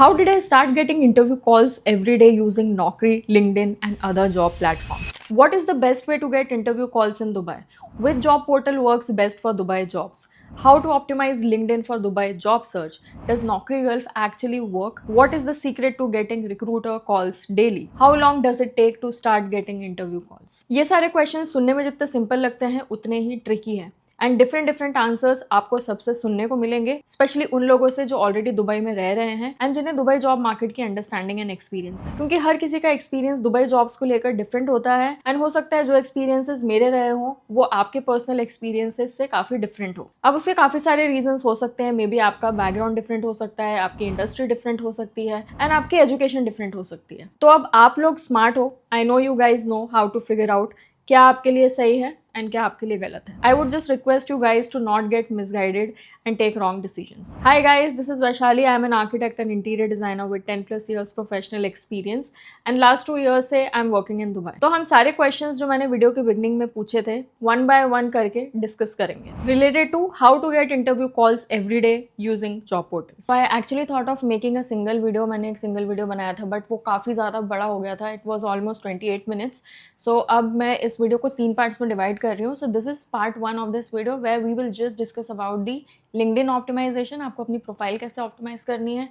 How did I start getting interview calls every day using Naukri, LinkedIn, and other job platforms? What is the best way to get interview calls in Dubai? Which job portal works best for Dubai jobs? How to optimize LinkedIn for Dubai job search? Does Naukri Gulf actually work? What is the secret to getting recruiter calls daily? How long does it take to start getting interview calls? ये सारे question सुनने में जितने simple लगते हैं उतने ही tricky हैं and different answers आपको सबसे सुनने को मिलेंगे, स्पेशली उन लोगों से जो ऑलरेडी दुबई में रह रहे हैं एंड जिन्हें दुबई जॉब मार्केट की अंडरस्टैंडिंग एंड एक्सपीरियंस है। क्योंकि हर किसी का एक्सपीरियंस दुबई जॉब्स को लेकर डिफरेंट होता है एंड हो सकता है जो एक्सपीरियंसेस मेरे रहे हो वो आपके पर्सनल एक्सपीरियंसेस से काफी डिफरेंट हो। अब उसके काफी सारे रीजंस हो सकते हैं, मे बी आपका बैकग्राउंड डिफरेंट हो सकता है, आपकी इंडस्ट्री डिफरेंट हो सकती है एंड आपकी एजुकेशन डिफरेंट हो सकती है। तो अब आप लोग स्मार्ट हो, I know you guys know how to figure out क्या आपके लिए सही है एंड क्या आपके लिए गलत है। I would just request you guys to not get misguided and take wrong decisions. Hi guys, this is Vaishali. I am an architect and interior designer with 10+ years professional experience and last 2 years से I am working in Dubai. तो हम सारे questions जो मैंने video के beginning में पूछे थे वन बाय वन करके डिस्कस करेंगे related to how to get interview calls every day using job portals. So I actually thought of making a single video. मैंने एक सिंगल वीडियो बनाया था बट वो काफ़ी ज़्यादा बड़ा हो गया था। It was almost 28 minutes। सो अब मैं इस वीडियो को 3 पार्ट्स में डिवाइड कर रही हूँ। So this is part 1 of this video where we will just discuss about the LinkedIn optimization। आपको अपनी प्रोफाइल कैसे ऑप्टिमाइज करनी है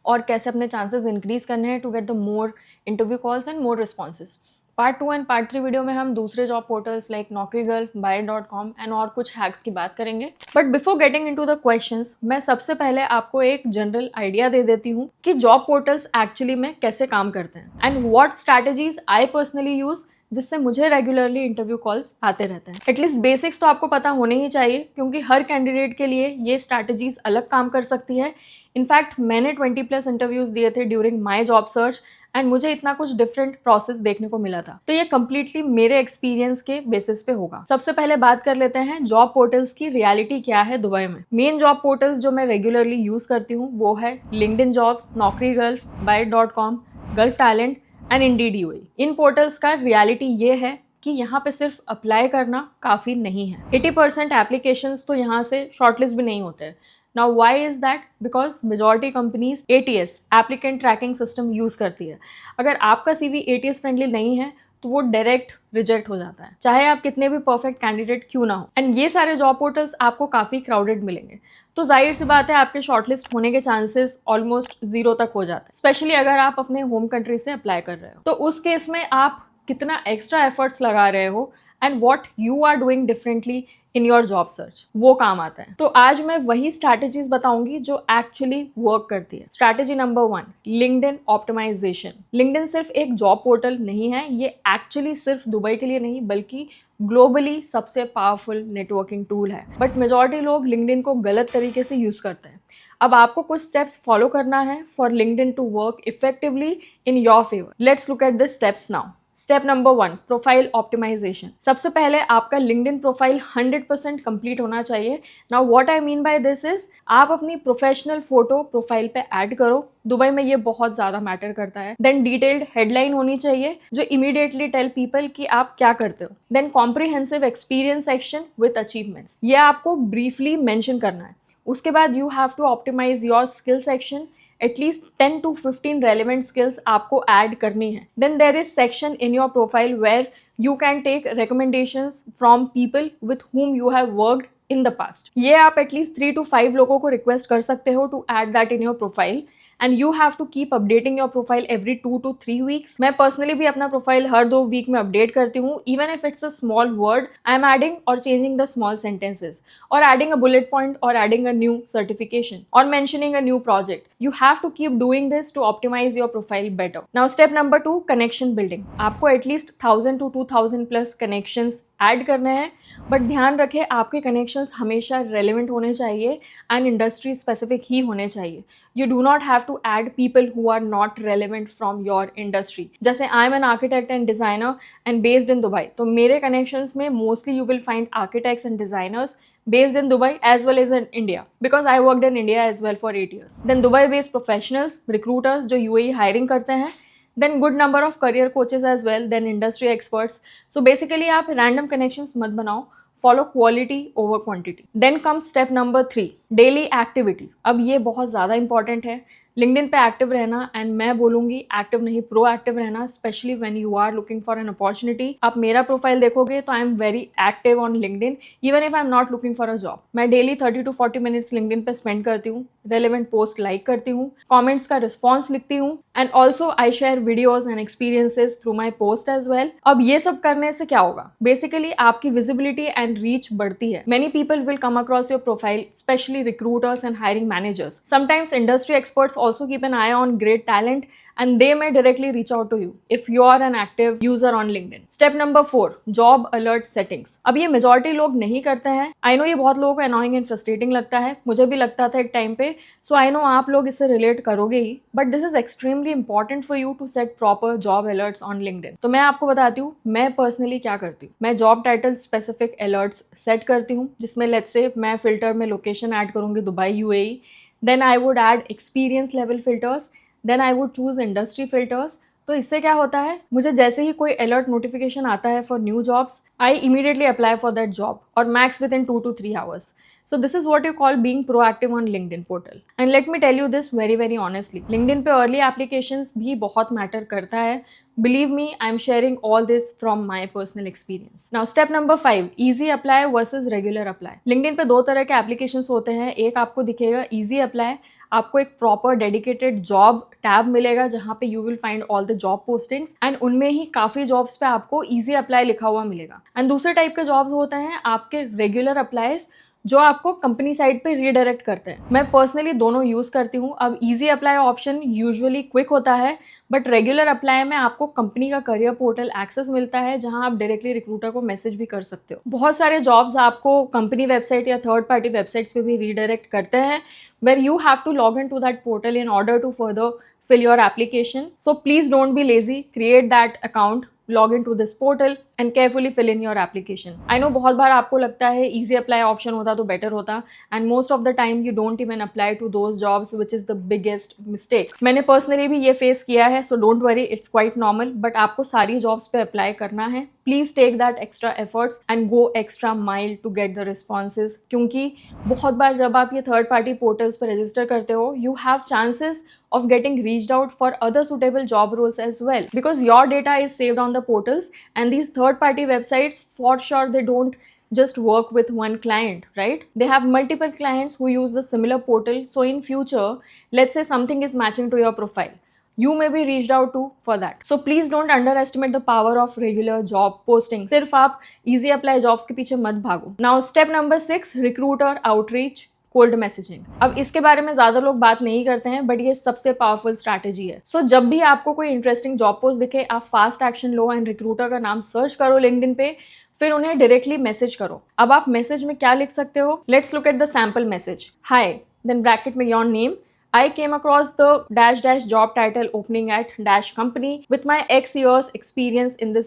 और कैसे अपने चांसेस इंक्रीज करने हैं to get the more interview calls and more responses. Part 2 and part 3 video में हम दूसरे job portals like Naukri Gulf, Buyer.com and और कुछ हैक्स की बात करेंगे। But before getting into the questions, मैं सबसे पहले आपको एक जनरल आइडिया दे देती हूँ कि जॉब पोर्टल्स एक्चुअली में कैसे काम करते हैं and what strategies I personally use जिससे मुझे रेगुलरली इंटरव्यू कॉल्स आते रहते हैं। एटलीस्ट बेसिक्स तो आपको पता होने ही चाहिए क्योंकि हर कैंडिडेट के लिए ये स्ट्रैटेजीज अलग काम कर सकती है। इनफैक्ट मैंने 20+ इंटरव्यूज दिए थे during my job search and मुझे इतना कुछ डिफरेंट प्रोसेस देखने को मिला था। तो ये कम्प्लीटली मेरे एक्सपीरियंस के बेसिस पे होगा। सबसे पहले बात कर लेते हैं जॉब पोर्टल्स की रियलिटी क्या है दुबई में। मेन जॉब पोर्टल्स जो मैं रेगुलरली यूज करती हूँ वो है लिंक्डइन जॉब्स, नौकरी Gulf, Buyer.com, gulf talent and Indeed UAE. In portals का रियलिटी ये है कि यहाँ पे सिर्फ अप्लाई करना काफ़ी नहीं है। 80% एप्लीकेशंस तो यहाँ से शॉर्टलिस्ट भी नहीं होते। Now why is that? Because majority companies ATS applicant tracking system use करती है। अगर आपका CV ATS फ्रेंडली नहीं है तो वो डायरेक्ट रिजेक्ट हो जाता है, चाहे आप कितने भी परफेक्ट कैंडिडेट क्यों ना हो। एंड ये सारे जॉब पोर्टल्स आपको काफ़ी क्राउडेड मिलेंगे, तो जाहिर सी बात है आपके शॉर्टलिस्ट होने के चांसेस ऑलमोस्ट 0 तक हो जाते हैं, स्पेशली अगर आप अपने होम कंट्री से अप्लाई कर रहे हो। तो उस केस में आप कितना एक्स्ट्रा एफर्ट्स लगा रहे हो and what you are doing differently in your job search, वो काम आता है। तो आज मैं वही स्ट्रैटेजीज बताऊंगी जो एक्चुअली वर्क करती है। Strategy number 1, LinkedIn optimisation. LinkedIn सिर्फ एक जॉब पोर्टल नहीं है, ये एक्चुअली सिर्फ दुबई के लिए नहीं बल्कि ग्लोबली सबसे पावरफुल नेटवर्किंग टूल है। बट मेजॉरिटी लोग लिंक्डइन को गलत तरीके से यूज करते हैं। अब आपको कुछ स्टेप्स फॉलो करना है for LinkedIn to work effectively in your favour. Let's look at the steps now. Step number 1, profile optimisation. सबसे पहले आपका लिंक्डइन प्रोफाइल 100% कंप्लीट होना चाहिए। Now what I mean by this is, आप अपनी प्रोफेशनल फोटो प्रोफाइल पे add करो। Dubai में ये बहुत ज्यादा मैटर करता है। देन डिटेल्ड हेडलाइन होनी चाहिए जो इमीडिएटली टेल पीपल कि आप क्या करते हो। Then comprehensive experience section with achievements, ये आपको ब्रीफली मेंशन करना है। उसके बाद you have to optimise your skill section. At least 10 to 15 relevant skills आपको ऐड करनी है। Then there is section in your profile where you can take recommendations from people with whom you have worked in the past। ये आप at least 3 to 5 लोगों को request कर सकते हो to add that in your profile and you have to keep updating your profile every 2 to 3 weeks। मैं personally भी अपना प्रोफाइल हर 2 वीक में अपडेट करती हूँ। Even if it's a small word, I am adding और चेंजिंग द स्मॉल सेंटेंसेज और adding a bullet point और एडिंग अ न्यू सर्टिफिकेशन और mentioning a new project. You have to keep doing this to optimize your profile better. Now step number 2, connection building। आपको at least 1000 to 2000+ connections add करने हैं, but ध्यान रखें आपके connections हमेशा relevant होने चाहिए एंड इंडस्ट्री स्पेसिफिक ही होने चाहिए। You do not have to add people who are not relevant from your industry. जैसे I am an architect and designer and based in Dubai, तो मेरे कनेक्शंस में mostly you will find architects and designers based in Dubai as well as in India because I worked in India as well for 8 years. Then Dubai based professionals, recruiters जो UAE hiring करते हैं, then good number of career coaches as well, then industry experts. So basically आप random connections मत बनाओ, follow quality over quantity. Then comes step number 3, daily activity। अब ये बहुत ज़्यादा important है। लिंक्डइन पे एक्टिव रहना, एंड मैं बोलूंगी एक्टिव नहीं प्रोएक्टिव रहना, specially when you are looking for an opportunity. आप मेरा प्रोफाइल देखोगे तो I am very active on LinkedIn even if I am not looking for a job. मैं डेली 30 to 40 मिनट्स लिंक्डइन पे स्पेंड करती हूँ, रेलेवेंट पोस्ट लाइक करती हूँ, कॉमेंट्स का रिस्पॉन्स लिखती हूँ, and also I share videos and experiences through my post as well. अब ये सब करने से क्या होगा, बेसिकली आपकी विजिबिलिटी एंड रीच बढ़ती है। Many people will come across your profile, especially recruiters and hiring managers. Sometimes industry experts also keep an eye on great talent and they may directly reach out to you if you are an active user on LinkedIn. Step number 4, job alert settings. अब ये majority लोग नहीं करते हैं। I know ये बहुत लोगों को अनोइंग एंड फ्रस्ट्रेटिंग लगता है, मुझे भी लगता था एक टाइम पे, सो आई नो आप लोग इससे रिलेट करोगे ही, but this is extremely important for you to set proper job alerts on LinkedIn. तो मैं आपको बताती हूँ मैं पर्सनली क्या करती हूँ। मैं job title specific alerts set करती हूँ, जिसमें लेट्स से मैं फिल्टर में लोकेशन ऐड करूंगी Dubai UAE, then I would add experience level filters, then I would choose industry filters. तो इससे क्या होता है, मुझे जैसे ही कोई अलर्ट नोटिफिकेशन आता है for new jobs, I immediately apply for that job और max with in 2 to 3 hours. So this is what you call being proactive on LinkedIn portal. And let me tell you this very honestly, LinkedIn पे early applications भी बहुत matter करता है. Believe me, I'm sharing all this from my personal experience. Now step number 5, easy apply versus regular apply. LinkedIn पे दो तरह के applications होते हैं. एक आपको दिखेगा easy apply, आपको एक प्रॉपर डेडिकेटेड जॉब टैब मिलेगा जहाँ पे you will find all the job postings, and उनमें ही काफ़ी जॉब्स पे आपको इजी अप्लाई लिखा हुआ मिलेगा. एंड दूसरे टाइप के जॉब्स होते हैं आपके रेगुलर अप्लाईज, जो आपको कंपनी साइड पे रीडायरेक्ट करते हैं. मैं पर्सनली दोनों यूज़ करती हूँ. अब easy apply option usually quick होता है, बट रेगुलर अप्लाई में आपको कंपनी का करियर पोर्टल एक्सेस मिलता है, जहां आप डायरेक्टली रिक्रूटर को मैसेज भी कर सकते हो. बहुत सारे जॉब्स आपको कंपनी वेबसाइट या थर्ड पार्टी वेबसाइट्स पे भी रीडायरेक्ट करते हैं, where you have to log into that portal in order to further fill your application. So please don't be lazy, create that account, log into this portal and carefully fill in your application. I know बहुत बार आपको लगता है easy apply option होता तो better होता, and most of the time you don't even apply to those jobs, which is the biggest mistake. मैंने personally भी ये face किया है, so don't worry, it's quite normal, but आपको सारी jobs पे apply करना है. Please take that extra efforts and go extra mile to get the responses, क्योंकि बहुत बार जब आप ये third party portals पर register करते हो, you have chances of getting reached out for other suitable job roles as well, because your data is saved on the portals, and these third party websites, for sure, they don't just work with one client, right? They have multiple clients who use the similar portal. So in future, let's say something is matching to your profile, you may be reached out to for that. So please don't underestimate the power of regular job posting. सिर्फ आप easy apply jobs के पीछे मत भागो. Now step number 6, recruiter outreach, cold messaging. अब इसके बारे में ज्यादा लोग बात नहीं करते हैं, बट ये सबसे पावरफुल स्ट्रैटेजी है. सो जब भी आपको कोई इंटरेस्टिंग जॉब पोस्ट दिखे, आप fast action low and recruiter का नाम सर्च करो लिंक्डइन पे, फिर उन्हें डायरेक्टली मैसेज करो. अब आप मैसेज में क्या लिख सकते हो? Let's look at the sample message. Hi, then bracket में your name. I came across the -- job title opening at -- company with my X years experience in this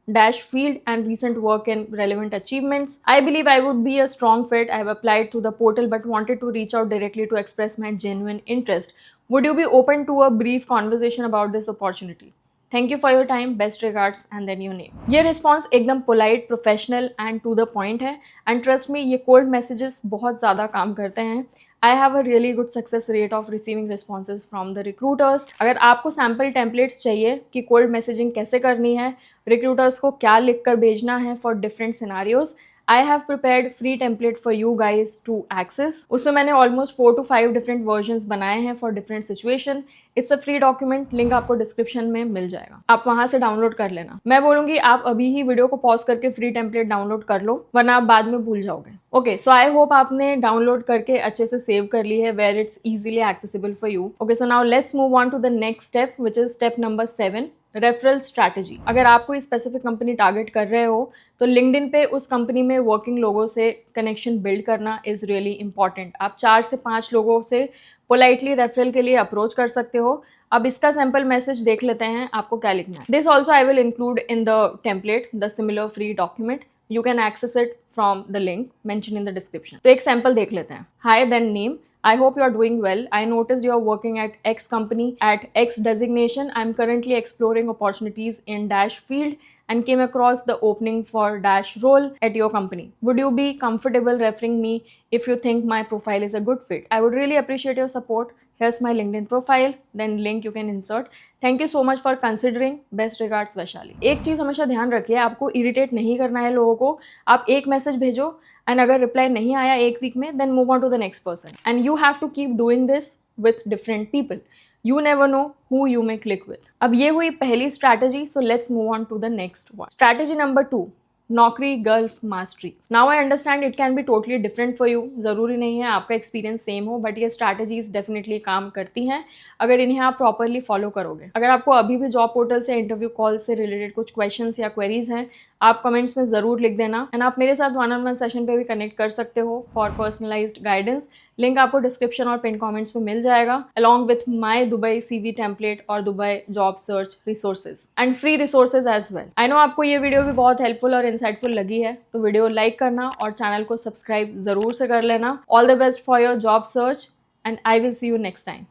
-- field and recent work and relevant achievements. I believe I would be a strong fit. I have applied to the portal but wanted to reach out directly to express my genuine interest. Would you be open to a brief conversation about this opportunity? Thank you for your time. Best regards and then your name. ये response एकदम polite, professional and to the point है, and trust me, ये cold messages बहुत ज़्यादा काम करते हैं. I have a really good success rate of receiving responses from the recruiters. अगर आपको सैम्पल टेम्पलेट्स चाहिए कि कोल्ड मैसेजिंग कैसे करनी है, रिक्रूटर्स को क्या लिख कर भेजना है for different scenarios, I have prepared free template for you guys to access. उसमें मैंने almost 4 to 5 different versions बनाए हैं for different situation. It's a free document, link आपको डिस्क्रिप्शन में मिल जाएगा, आप वहां से डाउनलोड कर लेना. मैं बोलूंगी आप अभी ही वीडियो को पॉज करके फ्री टेम्पलेट डाउनलोड कर लो, वरना आप बाद में भूल जाओगे. ओके, सो आई होप आपने डाउनलोड करके अच्छे से सेव कर ली है, where it's easily accessible for you. Okay, so now let's move on to the next step, which is step number 7, referral strategy. अगर आप कोई स्पेसिफिक कंपनी टारगेट कर रहे हो, तो लिंक्डइन पे उस कंपनी में वर्किंग लोगों से कनेक्शन बिल्ड करना इज़ रियली इंपॉर्टेंट. आप 4 से 5 लोगों से पोलाइटली रेफरल के लिए अप्रोच कर सकते हो. अब इसका सैम्पल मैसेज देख लेते हैं आपको क्या लिखना है. This also I will include in the template the similar free document. You can access it from the link mentioned in the description. तो एक सैम्पल देख लेते हैं. Hi, then name. I hope you are doing well. I noticed you are working at X company at X designation. I'm currently exploring opportunities in -- field and came across the opening for -- role at your company. Would you be comfortable referring me if you think my profile is a good fit? I would really appreciate your support. here's my LinkedIn profile, then link you can insert. Thank you so much for considering. Best regards, Vaishali. एक चीज़ हमेशा ध्यान रखिए, आपको irritate नहीं करना है लोगों को. आप एक मैसेज भेजो एंड अगर रिप्लाई नहीं आया एक वीक में, then move on to the next person. And you have to keep doing this with different people. You never know who you may click with. अब ये हुई पहली strategy, so let's move on to the next one. Strategy number 2, नौकरी gulf mastery. Now I understand it can be totally different for you. ज़रूरी नहीं है आपका experience same हो, बट ये स्ट्रैटेजीज डेफिनेटली काम करती हैं अगर इन्हें आप प्रॉपरली फॉलो करोगे. अगर आपको अभी भी जॉब पोर्टल से इंटरव्यू कॉल से रिलेटेड कुछ क्वेश्चंस या क्वेरीज हैं, आप कमेंट्स में ज़रूर लिख देना. एंड आप मेरे साथ 1-on-1 सेशन पे भी कनेक्ट कर सकते हो फॉर पर्सनलाइज्ड गाइडेंस. लिंक आपको डिस्क्रिप्शन और पिन कमेंट्स में मिल जाएगा, along with my Dubai CV template और Dubai job search resources and free resources as well. I know आपको ये वीडियो भी बहुत हेल्पफुल और इंसाइटफुल लगी है, तो वीडियो लाइक करना और चैनल को सब्सक्राइब जरूर से कर लेना. All the best for your job search and I will see you next time.